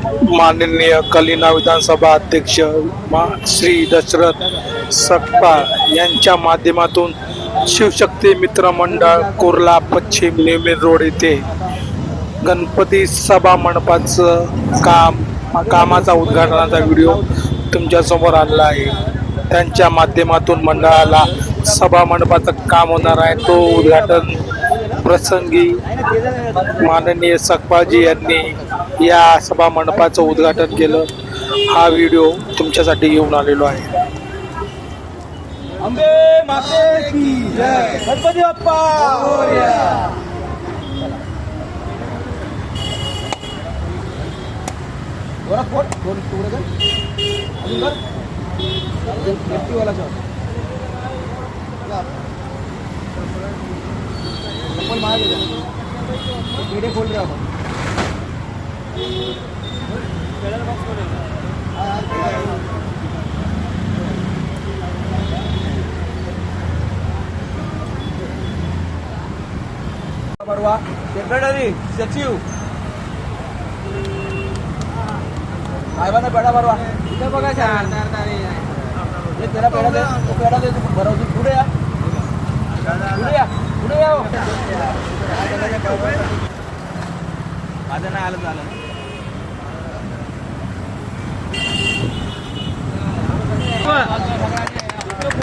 माननीय कलिना विधानसभा अध्यक्ष श्री दशरथ सकपाळ यांच्या माध्यमातून शिवशक्ती मित्र मंडळ कुर्ला पश्चिम निवली रोड येथे गणपती सभा मंडपाचं कामाचा उद्घाटनाचा व्हिडिओ तुमच्या समोर आणला आहे। त्यांच्या माध्यमातून मंडळाला सभा मंडपाचं काम होणार आहे। तो उद्घाटन प्रसंगी माननीय सकपाळजी यांनी या सभा मंडपाचं उद्घाटन केलं। हा व्हिडिओ तुमच्यासाठी घेऊन आलेलो आहे। अंबे माते की जय, गणपती बाप्पा मोरया। बोला कोण तुकडे कर अजून कर लेफ्टी वाला चल चप्पल मार दे वीडियो खोल रहा हूं कलर बॉक्स खोल परवा सेक्रेटरी सचिव साहेबांना पेढा भरवा इथे बघा छान हे त्याला पेढा दे तो पेढा दे तू भरवतो पुढे या पुढे या माझं नाही आलं झालं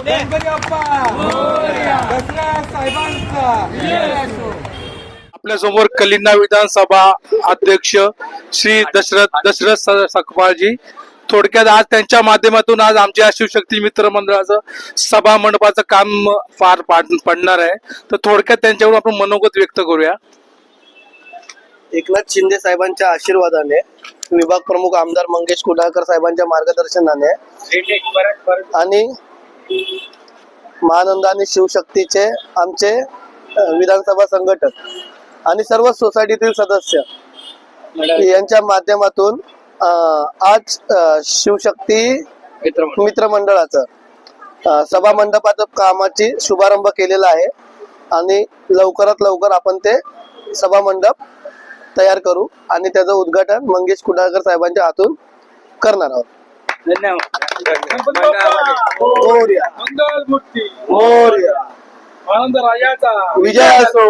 गणपती बाप्पा मोरया दशरथ साहेबांचा जय असो। आपल्या समोर कलिना विधानसभा अध्यक्ष श्री दशरथ सकपाळजी थोडक्यात आज त्यांच्या माध्यमातून आज आमच्या शिवशक्ती मित्र मंडळाचं सभा मंडपाचं काम पार पडणार आहे। तर थोडक्यात त्यांच्याकडून आपण मनोगत व्यक्त करूया। एकनाथ शिंदे साहेबांच्या आशीर्वादाने, विभाग प्रमुख आमदार मंगेश कुडाळकर साहेबांच्या मार्गदर्शनाने आणि महानंदा आणि शिवशक्तीचे आमचे विधानसभा संघटक आणि सर्व सोसायटीतील सदस्य यांच्या माध्यमातून आज शिवशक्ती मित्र मंडळाचं सभा मंडपाचं कामाची शुभारंभ केलेला आहे आणि लवकरात लवकर आपण ते सभा मंडप तयार करू आणि त्याचं उद्घाटन मंगेश कुडाळकर साहेबांच्या हातून करणार आहोत। मोरया मंगलमूर्ती मोरया आनंद राजाचा विजय असो।